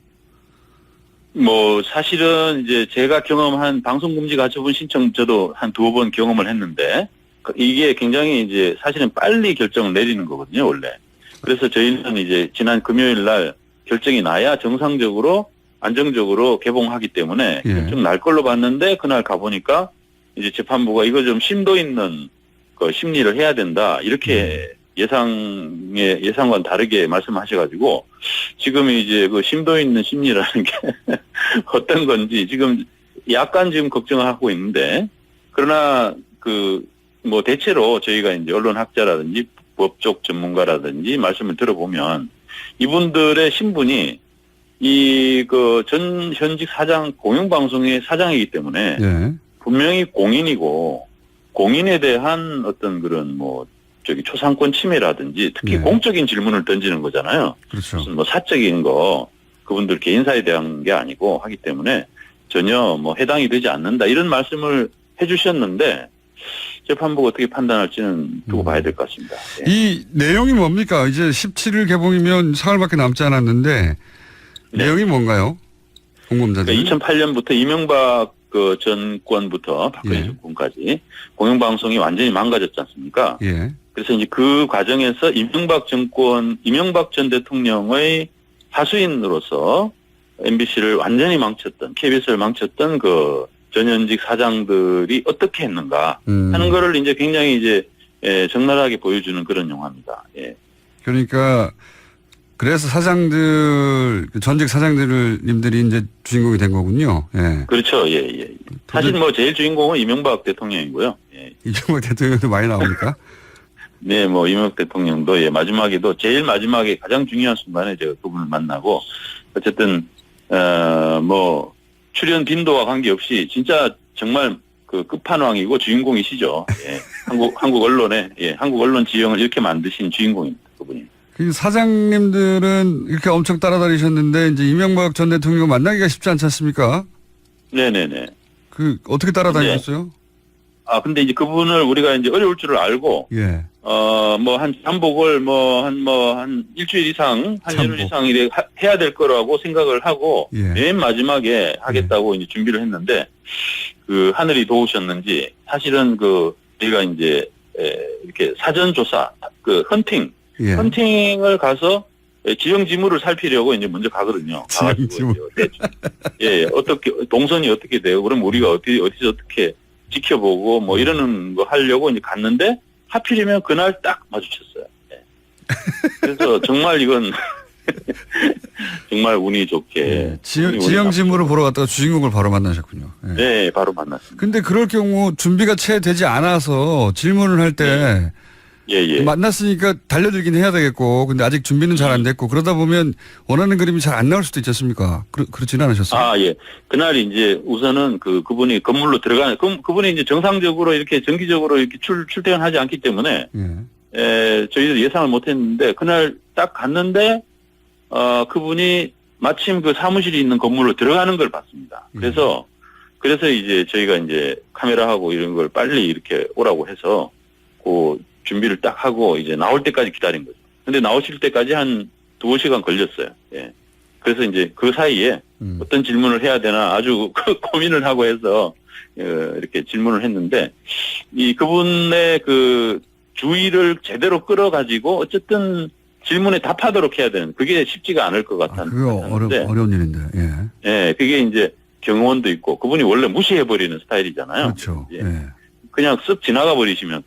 뭐 사실은 이제 제가 경험한 방송금지 가처분 신청 저도 한 2번 경험을 했는데 이게 굉장히 이제 사실은 빨리 결정을 내리는 거거든요, 원래. 그래서 저희는 이제 지난 금요일 날 결정이 나야 정상적으로 안정적으로 개봉하기 때문에 예. 결정 날 걸로 봤는데 그날 가보니까 이제 재판부가 이거 좀 심도 있는 그 심리를 해야 된다 이렇게 예상과는 다르게 말씀하셔가지고 지금 이제 그 심도 있는 심리라는 게 어떤 건지 지금 약간 지금 걱정을 하고 있는데 그러나 뭐 대체로 저희가 이제 언론학자라든지 법적 전문가라든지 말씀을 들어보면 이분들의 신분이 전 현직 사장 공영방송의 사장이기 때문에 예. 분명히 공인이고 공인에 대한 어떤 그런 초상권 침해라든지 특히 네. 공적인 질문을 던지는 거잖아요. 그렇죠. 무슨 사적인 거 그분들 개인사에 대한 게 아니고 하기 때문에 전혀 해당이 되지 않는다 이런 말씀을 해주셨는데 재판부가 어떻게 판단할지는 두고 봐야 될 것 같습니다. 예. 이 내용이 뭡니까? 이제 17일 개봉이면 사흘밖에 남지 않았는데 내용이 뭔가요? 공범자들. 그러니까 2008년부터 이명박 정권부터 박근혜 예. 정권까지 공영방송이 완전히 망가졌지 않습니까? 예. 그래서 이제 그 과정에서 이명박 전 대통령의 하수인으로서 MBC를 완전히 망쳤던, KBS를 망쳤던 전현직 사장들이 어떻게 했는가 하는 거를 이제 굉장히 이제 적나라하게 보여주는 그런 영화입니다. 예. 그러니까 그래서 전직 사장들님들이 이제 주인공이 된 거군요. 예. 그렇죠. 예. 사실 제일 주인공은 이명박 대통령이고요. 예. 이명박 대통령도 많이 나옵니까? 네, 이명박 대통령도 마지막에도 제일 마지막에 가장 중요한 순간에 제가 그분을 만나고 어쨌든 출연 빈도와 관계없이 진짜 정말 끝판왕이고 주인공이시죠. 예. 한국 언론 지형을 이렇게 만드신 주인공입니다. 그분이. 그 사장님들은 이렇게 엄청 따라다니셨는데 이제 이명박 전 대통령 만나기가 쉽지 않지 않습니까? 네네네. 어떻게 따라다니셨어요? 근데 이제 그분을 우리가 이제 어려울 줄을 알고 예. 한 잠복을 한 일주일 이상, 한 열흘 이상 해야 될 거라고 생각을 하고 예. 맨 마지막에 하겠다고 이제 준비를 했는데 하늘이 도우셨는지 사실은 저희가 이제 이렇게 사전 조사, 예. 헌팅을 가서 지형 지물을 살피려고 이제 먼저 가거든요. 지형 지물. 예, 어떻게 동선이 어떻게 돼요? 그럼 우리가 어디서 어떻게 지켜보고 이러는 거 하려고 이제 갔는데 하필이면 그날 딱 마주쳤어요. 예. 그래서 정말 이건 정말 운이 좋게. 예. 지형 지물을 보러 갔다가 주인공을 바로 만나셨군요. 예. 네, 바로 만났습니다. 근데 그럴 경우 준비가 채 되지 않아서 질문을 할 때 예. 만났으니까 달려들긴 해야 되겠고 근데 아직 준비는 잘 안 됐고 그러다 보면 원하는 그림이 잘 안 나올 수도 있지 않습니까? 그렇지는 않으셨어요? 예. 그날이 이제 우선은 그분이 건물로 그분이 이제 정상적으로 이렇게 정기적으로 이렇게 출퇴근하지 않기 때문에 저희도 예상을 못 했는데 그날 딱 갔는데 그분이 마침 사무실이 있는 건물로 들어가는 걸 봤습니다. 그래서 이제 저희가 이제 카메라하고 이런 걸 빨리 이렇게 오라고 해서 준비를 딱 하고 이제 나올 때까지 기다린 거죠. 근데 나오실 때까지 한 2시간 걸렸어요. 예. 그래서 이제 그 사이에 어떤 질문을 해야 되나 아주 고민을 하고 해서 이렇게 질문을 했는데 그분의 주의를 제대로 끌어가지고 어쨌든 질문에 답하도록 해야 되는 그게 쉽지가 않을 것 같았는데. 그거 어려운 일인데. 예. 예, 그게 이제 경호원도 있고 그분이 원래 무시해버리는 스타일이잖아요. 그렇죠. 예. 그냥 쓱 지나가 버리시면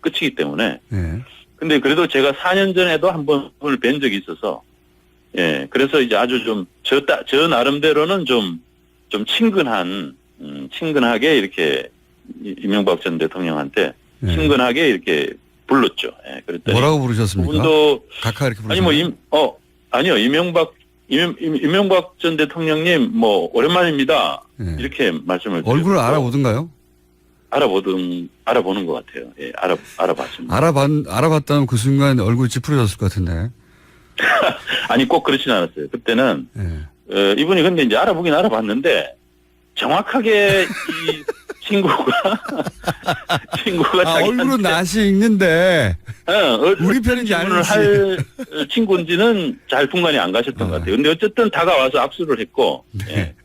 끝이기 때문에. 예. 근데 그래도 제가 4년 전에도 한 번을 뵌 적이 있어서 예, 그래서 이제 아주 좀, 저 나름대로는 좀 친근하게 이렇게 이명박 전 대통령한테 네. 친근하게 이렇게 불렀죠. 예, 그랬더니. 뭐라고 부르셨습니까? 그분도, 각하 이렇게 부르셨나요? 아니요, 이명박 전 대통령님, 오랜만입니다. 네. 이렇게 말씀을 드렸고. 얼굴을 알아보던가요? 알아보는 것 같아요. 예, 알아봤습니다. 알아봤다면 그 순간 얼굴이 찌푸려졌을 것 같은데. 아니, 꼭 그렇진 않았어요. 그때는, 네. 이분이 근데 이제 알아보긴 알아봤는데, 정확하게 이 친구가 얼굴은 낯이 익는데, 우리 편인지 질문을 할 친구인지는 잘 분간이 안 가셨던 것 같아요. 근데 어쨌든 다가와서 악수를 했고, 네. 예,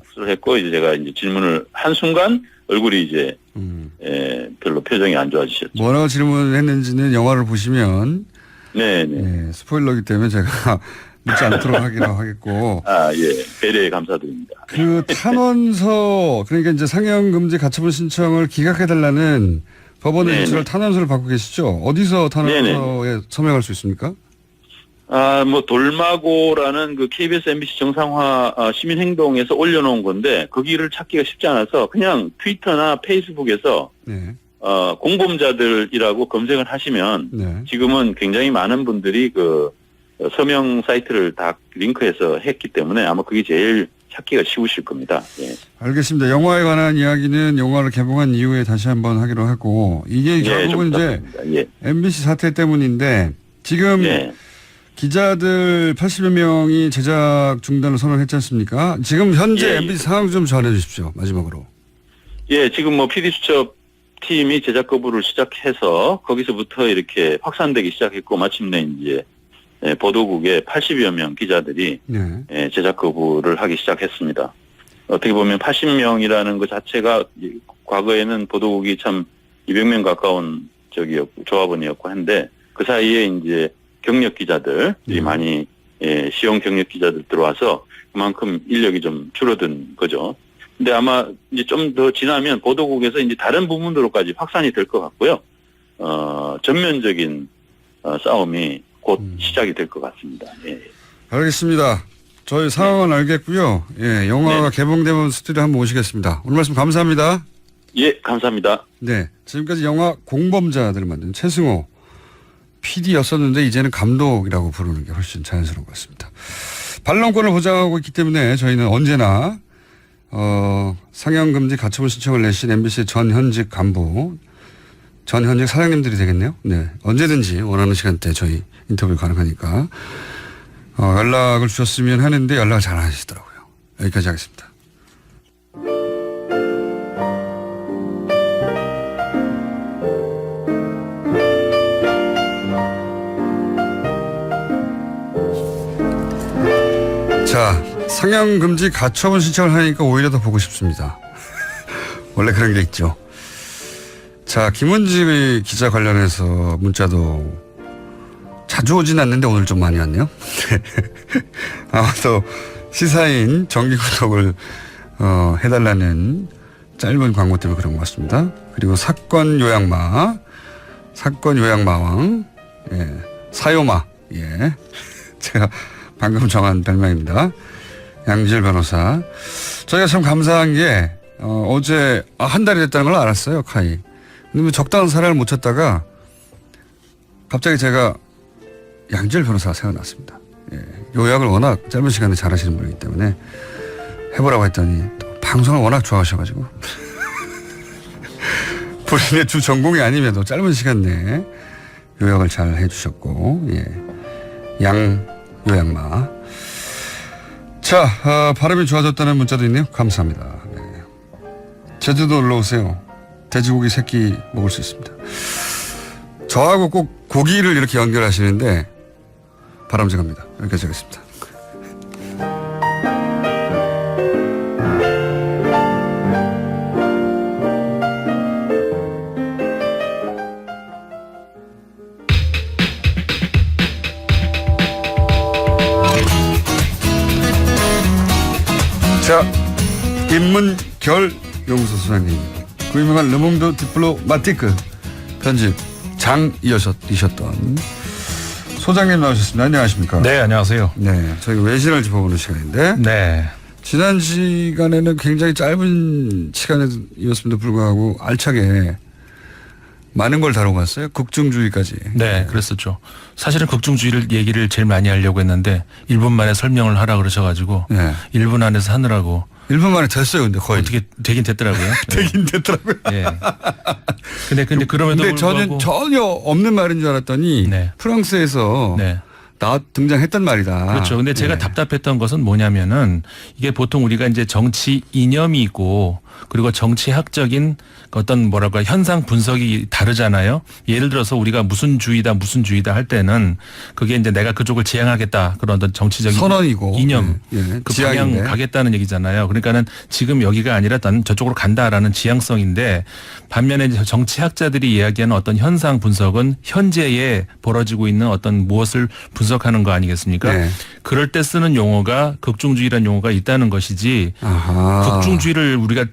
악수를 했고, 이제 제가 이제 질문을 한 순간 얼굴이 이제, 별로 표정이 안 좋아지셨죠. 뭐라고 질문을 했는지는 영화를 보시면, 네. 스포일러기 때문에 제가 묻지 않도록 하기로 하겠고. 예. 배려에 감사드립니다. 그 탄원서, 그러니까 이제 상영금지 가처분 신청을 기각해달라는 법원의 조치를 탄원서를 받고 계시죠? 어디서 탄원서에 서명할 수 있습니까? 돌마고라는 그 KBS MBC 정상화 시민행동에서 올려놓은 건데, 거기를 찾기가 쉽지 않아서 그냥 트위터나 페이스북에서 네. 공범자들이라고 검색을 하시면 네. 지금은 굉장히 많은 분들이 그 서명 사이트를 다 링크해서 했기 때문에 아마 그게 제일 찾기가 쉬우실 겁니다. 예. 알겠습니다. 영화에 관한 이야기는 영화를 개봉한 이후에 다시 한번 하기로 하고, 이게 결국은 이제 MBC 사태 때문인데, 지금 기자들 80여 명이 제작 중단을 선언했지 않습니까? 지금 현재 MBC 상황 좀 전해 주십시오. 마지막으로. 예, 지금 PD수첩 팀이 제작 거부를 시작해서 거기서부터 이렇게 확산되기 시작했고, 마침내 이제 보도국의 80여 명 기자들이 제작 거부를 하기 시작했습니다. 어떻게 보면 80명이라는 것 자체가 과거에는 보도국이 참 200명 가까운 조합원이었고 한데, 그 사이에 이제 경력 기자들이 많이 시용 경력 기자들 들어와서 그만큼 인력이 좀 줄어든 거죠. 근데 아마 이제 좀 더 지나면 보도국에서 이제 다른 부문으로까지 확산이 될 것 같고요. 전면적인 싸움이 곧 시작이 될 것 같습니다. 예. 알겠습니다. 저희 상황은 알겠고요. 예, 영화가 개봉되면 스튜디오 한번 오시겠습니다. 오늘 말씀 감사합니다. 예, 감사합니다. 네, 지금까지 영화 공범자들을 만든 최승호 PD였었는데 이제는 감독이라고 부르는 게 훨씬 자연스러운 것 같습니다. 반론권을 보장하고 있기 때문에 저희는 언제나 상영금지 가처분 신청을 내신 MBC 전현직 간부, 전현직 사장님들이 되겠네요. 네, 언제든지 원하는 시간대 저희 인터뷰 가능하니까 연락을 주셨으면 하는데 연락을 잘 안 하시더라고요. 여기까지 하겠습니다. 자, 상영금지 가처분 신청을 하니까 오히려 더 보고 싶습니다. 원래 그런 게 있죠. 자, 김은지 기자 관련해서 문자도 자주 오진 않는데 오늘 좀 많이 왔네요. 아마도 시사인 정기구독을 해달라는 짧은 광고 때문에 그런 것 같습니다. 그리고 사건 요약마왕, 사요마, 제가 방금 정한 별명입니다. 양지열 변호사. 저희가 참 감사한 게 어제 한 달이 됐다는 걸 알았어요. 카이. 근데 적당한 사람을 못 찾다가 갑자기 제가 양지열 변호사가 생각났습니다. 요약을 워낙 짧은 시간에 잘하시는 분이기 때문에 해보라고 했더니 또 방송을 워낙 좋아하셔가지고 본인의 주 전공이 아님에도 짧은 시간 내에 요약을 잘 해주셨고, 양 요약마. 자, 발음이 좋아졌다는 문자도 있네요. 감사합니다. 제주도 놀러 오세요. 돼지고기 새끼 먹을 수 있습니다. 저하고 꼭 고기를 이렇게 연결하시는데 바람직합니다. 여기까지 하겠습니다. 자, 인문결 연구소 소장님, 그 유명한 르몽드 디플로마티크 편집 장이셨던 소장님 나오셨습니다. 안녕하십니까? 네, 안녕하세요. 네, 저희 외신을 짚어보는 시간인데. 네. 지난 시간에는 굉장히 짧은 시간이었음에도 불구하고 알차게 많은 걸 다루고 갔어요. 국중주의까지. 네, 그랬었죠. 사실은 국중주의를 얘기를 제일 많이 하려고 했는데 1분 만에 설명을 하라 그러셔가지고 1분 안에서 하느라고. 1분 만에 됐어요, 근데 거의. 어떻게 되긴 됐더라고요. 되긴 됐더라고요. 예. 근데 그럼에도 근데 불구하고 전혀 없는 말인 줄 알았더니 프랑스에서 등장했단 말이다. 그렇죠. 근데 제가 답답했던 것은 뭐냐면은 이게 보통 우리가 이제 정치 이념이 있고 그리고 정치학적인 어떤 뭐랄까 현상 분석이 다르잖아요. 예를 들어서 우리가 무슨 주의다 할 때는 그게 이제 내가 그쪽을 지향하겠다 그런 어떤 정치적인 선언이고 이념 그 지향인데. 방향 가겠다는 얘기잖아요. 그러니까는 지금 여기가 아니라 나는 저쪽으로 간다라는 지향성인데 반면에 이제 정치학자들이 이야기하는 어떤 현상 분석은 현재에 벌어지고 있는 어떤 무엇을 분석하는 거 아니겠습니까? 그럴 때 쓰는 용어가 극중주의라는 용어가 있다는 것이지 극중주의를 우리가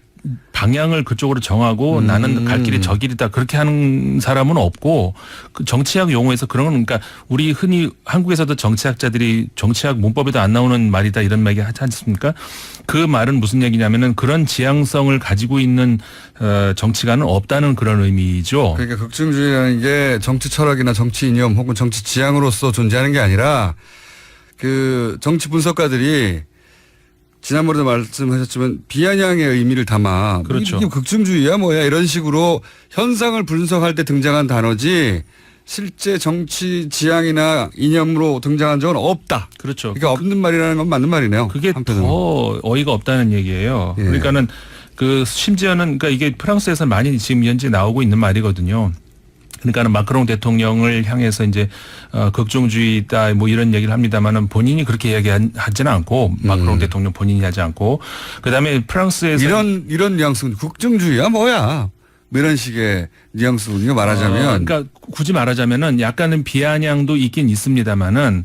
방향을 그쪽으로 정하고 나는 갈 길이 저 길이다 그렇게 하는 사람은 없고 그 정치학 용어에서 그런 건 그러니까 우리 흔히 한국에서도 정치학자들이 정치학 문법에도 안 나오는 말이다 이런 말이 하지 않습니까? 그 말은 무슨 얘기냐면은 그런 지향성을 가지고 있는 정치가는 없다는 그런 의미죠. 그러니까 극중주의라는 게 정치 철학이나 정치 이념 혹은 정치 지향으로서 존재하는 게 아니라 그 정치 분석가들이 지난번에도 말씀하셨지만 비아냥의 의미를 담아 그렇죠. 이게 극중주의야 뭐야 이런 식으로 현상을 분석할 때 등장한 단어지 실제 정치 지향이나 이념으로 등장한 적은 없다. 그렇죠. 그러니까 없는 말이라는 건 맞는 말이네요. 그게 더 어이가 없다는 얘기예요. 그러니까는 그 심지어는 그러니까 이게 프랑스에서 많이 지금 현재 나오고 있는 말이거든요. 그러니까는 마크롱 대통령을 향해서 이제 극중주의다 뭐 이런 얘기를 합니다만은 본인이 그렇게 이야기하지는 않고 마크롱 대통령 본인이 하지 않고 그다음에 프랑스에서 이런 뉘앙스는 극중주의야 뭐야 뭐 이런 식의 뉘앙스군요 말하자면. 그러니까 굳이 말하자면은 약간은 비아냥도 있긴 있습니다만은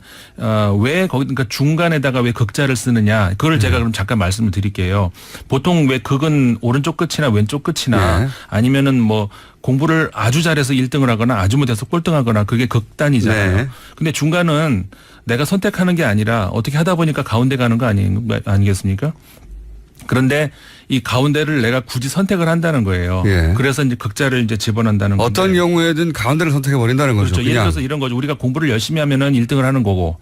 왜 거기 그러니까 중간에다가 왜 극자를 쓰느냐 그걸 제가 그럼 잠깐 말씀을 드릴게요. 보통 왜 극은 오른쪽 끝이나 왼쪽 끝이나 아니면은 뭐 공부를 아주 잘해서 1등을 하거나 아주 못해서 꼴등하거나 그게 극단이잖아요. 근데 중간은 내가 선택하는 게 아니라 어떻게 하다 보니까 가운데 가는 거 아니겠습니까? 그런데 이 가운데를 내가 굳이 선택을 한다는 거예요. 그래서 이제 극자를 이제 집어넣는다는 거죠. 어떤 경우에든 가운데를 선택해 버린다는 거죠. 그렇죠. 예를 들어서 이런 거죠. 우리가 공부를 열심히 하면은 1등을 하는 거고,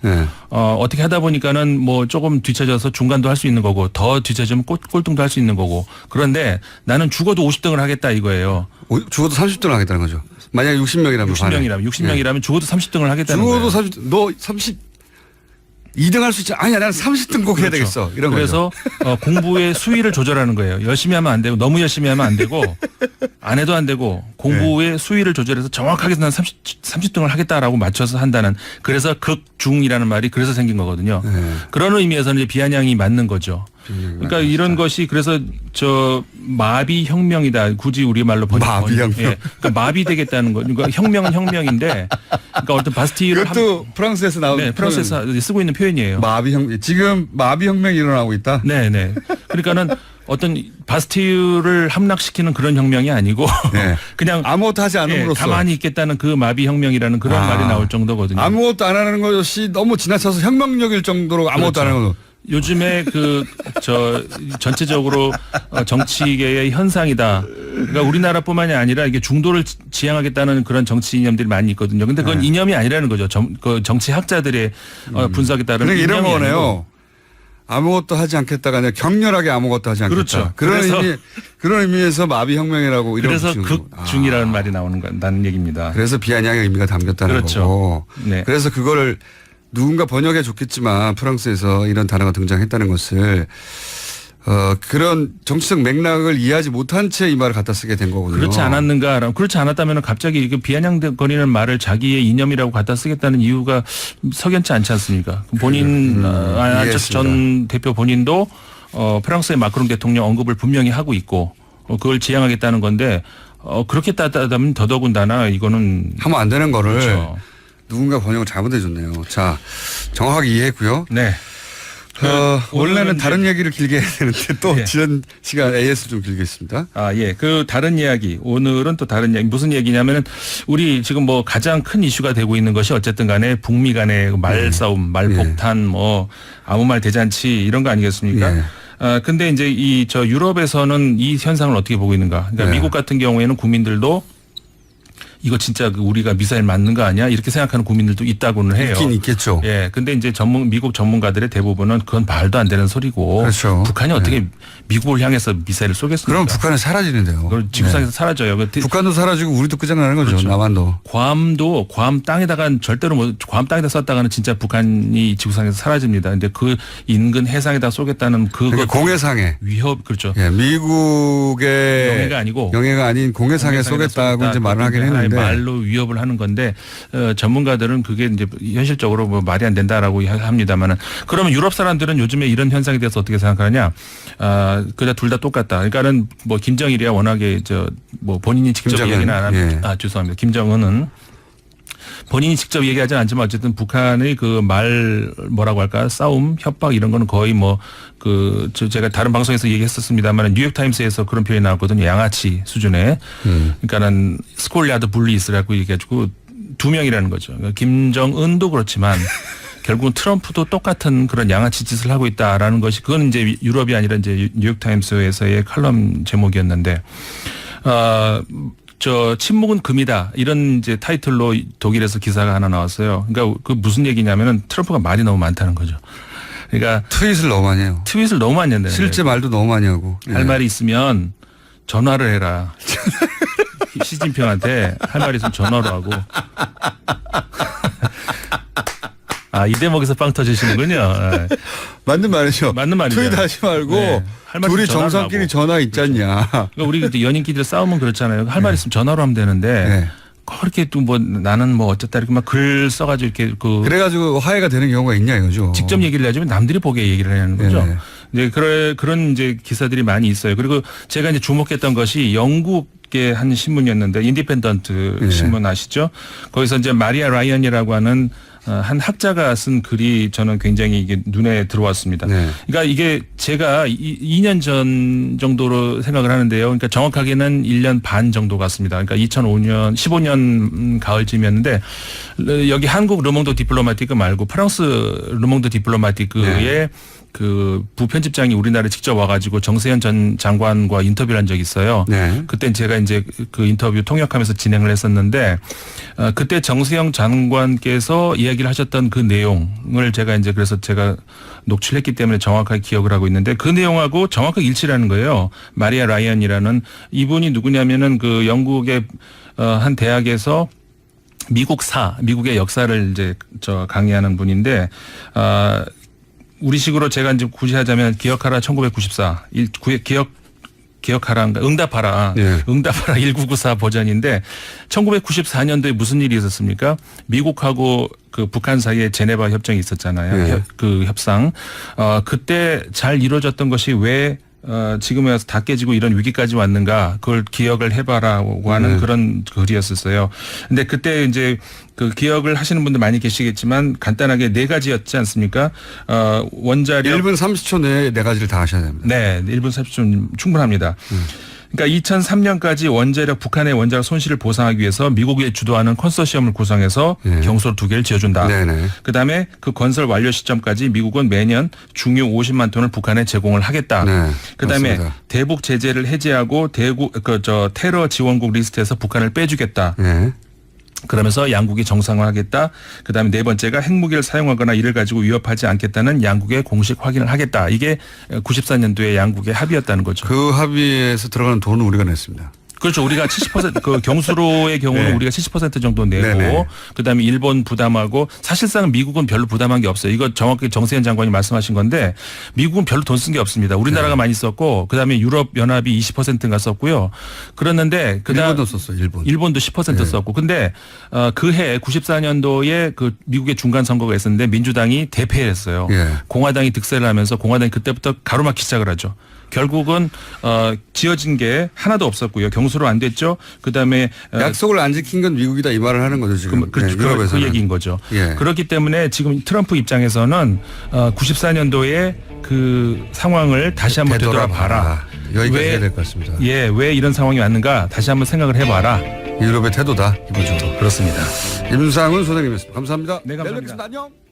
어떻게 하다 보니까는 뭐 조금 뒤쳐져서 중간도 할 수 있는 거고, 더 뒤쳐지면 꼴등도 할 수 있는 거고. 그런데 나는 죽어도 50등을 하겠다 이거예요. 죽어도 30등을 하겠다는 거죠. 만약에 60명이라면 60명이라면 죽어도 30등을 하겠다는 거예요. 죽어도 30등, 너 2등 할 수 있지. 아니야, 나는 30등 꼭 해야 되겠어. 이런 거죠. 그래서 공부의 수위를 조절하는 거예요. 열심히 하면 안 되고 너무 열심히 하면 안 되고 안 해도 안 되고 공부의 수위를 조절해서 정확하게 난 30등을 하겠다라고 맞춰서 한다는 그래서 극중이라는 말이 그래서 생긴 거거든요. 그런 의미에서는 이제 비아냥이 맞는 거죠. 그러니까 이런 것이 그래서 저 마비 혁명이다. 굳이 우리 말로 마비 혁명. 그러니까 마비 되겠다는 거. 그러니까 혁명은 혁명인데 그러니까 어떤 바스티유를 그것도 프랑스에서 나온 프랑스에서 쓰고 있는 표현이에요. 마비 혁명. 지금 마비 혁명이 일어나고 있다. 네. 그러니까는 어떤 바스티유를 함락시키는 그런 혁명이 아니고 그냥 아무것도 하지 않음으로써 가만히 있겠다는 그 마비 혁명이라는 그런 말이 나올 정도거든요. 아무것도 안 하는 것이 너무 지나쳐서 혁명적일 정도로 아무것도 안 하는 거. 요즘에 전체적으로 정치계의 현상이다. 그러니까 우리나라뿐만이 아니라 이게 중도를 지향하겠다는 그런 정치 이념들이 많이 있거든요. 근데 그건 이념이 아니라는 거죠. 정치학자들의 분석에 따른 그러니까 이런 이념이 거네요. 아니고. 아무것도 하지 않겠다가 아니라 격렬하게 아무것도 하지 않겠다. 그렇죠. 그런 의미에서 마비 혁명이라고 이런 그래서 극중이라는 말이 나는 얘기입니다. 그래서 비아냥의 의미가 담겼다는 거고. 그래서 그거를 누군가 번역해 줬겠지만 프랑스에서 이런 단어가 등장했다는 것을 그런 정치적 맥락을 이해하지 못한 채 이 말을 갖다 쓰게 된 거거든요. 그렇지 않았는가? 그렇지 않았다면 갑자기 이렇게 비아냥거리는 말을 자기의 이념이라고 갖다 쓰겠다는 이유가 석연치 않지 않습니까? 본인 전 대표 본인도 프랑스의 마크롱 대통령 언급을 분명히 하고 있고 그걸 지향하겠다는 건데 그렇게 따다면 더더군다나 이거는 하면 안 되는 거를. 그렇죠. 누군가 번역을 잘못해 줬네요. 자, 정확하게 이해했고요. 네. 원래는 다른 얘기를 길게 해야 되는데 또 예. 지난 시간 AS 좀 길게 했습니다. 아, 예. 그 다른 이야기. 오늘은 또 다른 이야기. 무슨 얘기냐면은 우리 지금 뭐 가장 큰 이슈가 되고 있는 것이 어쨌든 간에 북미 간의 말싸움, 말폭탄, 뭐 아무 말 대잔치 이런 거 아니겠습니까? 예. 근데 이제 저 유럽에서는 이 현상을 어떻게 보고 있는가? 그러니까 네. 미국 같은 경우에는 국민들도 이거 진짜 우리가 미사일 맞는 거 아니야? 이렇게 생각하는 국민들도 있다고는 해요. 있긴 있겠죠. 예. 근데 이제 미국 전문가들의 대부분은 그건 말도 안 되는 소리고. 그렇죠. 북한이 어떻게 미국을 향해서 미사일을 쏘겠습니까? 그럼 북한은 사라지는데요. 그럼 지구상에서 사라져요. 북한도 사라지고 우리도 끝장나는 거죠. 그렇죠. 남한도. 괌 땅에다가 절대로 괌 땅에다 쐈다가는 진짜 북한이 지구상에서 사라집니다. 근데 그 인근 해상에다 쏘겠다는 그러니까 공해상에 위협 그렇죠. 예, 미국의 영해가 아니고 영해가 아닌 공해상에 쏘겠다고 이제 말을 하긴 했는데 말로 위협을 하는 건데 전문가들은 그게 이제 현실적으로 뭐 말이 안 된다라고 합니다만은 그러면 유럽 사람들은 요즘에 이런 현상에 대해서 어떻게 생각하느냐? 그냥 둘 다 똑같다. 그러니까는 뭐 김정일이야 워낙에 뭐 본인이 직접 김정은. 얘기는 안 합니다. 예. 죄송합니다. 김정은은 본인이 직접 얘기하지 않지만 어쨌든 북한의 그 뭐라고 할까 싸움, 협박 이런 거는 거의 제가 다른 방송에서 얘기했었습니다만 뉴욕타임스에서 그런 표현이 나왔거든요. 양아치 수준의. 그러니까는 스콜리아드 분리스라고 얘기해가지고 2명이라는 거죠. 그러니까 김정은도 그렇지만 결국은 트럼프도 똑같은 그런 양아치 짓을 하고 있다라는 것이 그건 이제 유럽이 아니라 이제 뉴욕타임스에서의 칼럼 제목이었는데 침묵은 금이다. 이런 이제 타이틀로 독일에서 기사가 하나 나왔어요. 그러니까 그 무슨 얘기냐면은 트럼프가 말이 너무 많다는 거죠. 그러니까 트윗을 너무 많이 해요. 트윗을 너무 많이 한다는 실제 거예요. 말도 너무 많이 하고. 할 말이 있으면 전화를 해라. 시진핑한테 할 말이 있으면 전화로 하고. 이 대목에서 빵 터지시는군요. 네. 맞는 말이죠. 맞는 말이죠. 트윗 하지 말고 네. 둘이 정상끼리 전화 있잖냐. 그러니까 우리 그때 연인끼리 싸우면 그렇잖아요. 할 말 있으면 전화로 하면 되는데 네. 그렇게 또 나는 어쨌다 이렇게 막 글 써가지고 이렇게 그래가지고 화해가 되는 경우가 있냐 이거죠. 직접 얘기를 하자면 남들이 보게 얘기를 하는 거죠. 네네. 이제 그런 이제 기사들이 많이 있어요. 그리고 제가 이제 주목했던 것이 영국의 한 신문이었는데 인디펜던트 신문 아시죠? 거기서 이제 마리아 라이언이라고 하는 한 학자가 쓴 글이 저는 굉장히 이게 눈에 들어왔습니다. 네. 그러니까 이게 제가 2년 전 정도로 생각을 하는데요. 그러니까 정확하게는 1년 반 정도 같습니다. 그러니까 15년 가을쯤이었는데 여기 한국 르몽드 디플로마티크 말고 프랑스 르몽드 디플로마티크의 그 부편집장이 우리나라에 직접 와가지고 정세현 전 장관과 인터뷰를 한 적이 있어요. 네. 그때 제가 이제 그 인터뷰 통역하면서 진행을 했었는데 그때 정세영 장관께서 이야기를 하셨던 그 내용을 제가 이제 그래서 제가 녹취를 했기 때문에 정확하게 기억을 하고 있는데 그 내용하고 정확하게 일치를 하는 거예요. 마리아 라이언이라는 이분이 누구냐면은 그 영국의 한 대학에서 미국의 역사를 이제 강의하는 분인데 우리식으로 제가 이제 굳이 하자면 기억하라 1994 기억하라 응답하라 응답하라 1994 버전인데 1994년도에 무슨 일이 있었습니까? 미국하고 그 북한 사이에 제네바 협정이 있었잖아요. 그 협상 그때 잘 이루어졌던 것이 왜 지금에 와서 다 깨지고 이런 위기까지 왔는가 그걸 기억을 해봐라고 하는 그런 글이었었어요. 근데 그때 이제 그 기억을 하시는 분들 많이 계시겠지만 간단하게 4가지였지 않습니까? 원자력 1분 30초 내에 4가지를 다 하셔야 됩니다. 네, 1분 30초 충분합니다. 그러니까 2003년까지 북한의 원자력 손실을 보상하기 위해서 미국이 주도하는 컨소시엄을 구성해서 경솔 2개를 지어준다. 그다음에 그 건설 완료 시점까지 미국은 매년 중유 50만 톤을 북한에 제공을 하겠다. 그다음에 맞습니다. 대북 제재를 해제하고 테러 지원국 리스트에서 북한을 빼주겠다. 그러면서 양국이 정상화하겠다. 그다음에 4번째가 핵무기를 사용하거나 이를 가지고 위협하지 않겠다는 양국의 공식 확인을 하겠다. 이게 94년도에 양국의 합의였다는 거죠. 그 합의에서 들어가는 돈은 우리가 냈습니다. 그렇죠. 우리가 70% 그 경수로의 경우는 우리가 70% 정도 내고 그다음에 일본 부담하고 사실상 미국은 별로 부담한 게 없어요. 이거 정확히 정세현 장관이 말씀하신 건데 미국은 별로 돈 쓴 게 없습니다. 우리나라가 많이 썼고 그다음에 유럽 연합이 20%인가 썼고요. 그랬는데 일본도 썼어요. 일본도 10% 썼고 근데 그 해 94년도에 그 미국의 중간 선거가 있었는데 민주당이 대패했어요. 공화당이 득세를 하면서 공화당이 그때부터 가로막기 시작을 하죠. 결국은 지어진 게 하나도 없었고요. 경수로 안 됐죠. 그다음에 약속을 안 지킨 건 미국이다 이 말을 하는 거죠 지금. 그렇죠. 유럽에서는. 그 얘기인 거죠. 예. 그렇기 때문에 지금 트럼프 입장에서는 94년도에 그 상황을 다시 한번 되돌아봐라. 여기까지 해야 될 것 같습니다. 예, 왜 이런 상황이 왔는가 다시 한번 생각을 해봐라. 유럽의 태도다 기본적으로. 그렇습니다. 임상훈 소장님이었습니다. 감사합니다. 네, 감사합니다. 내일 뵙겠습니다. 안녕.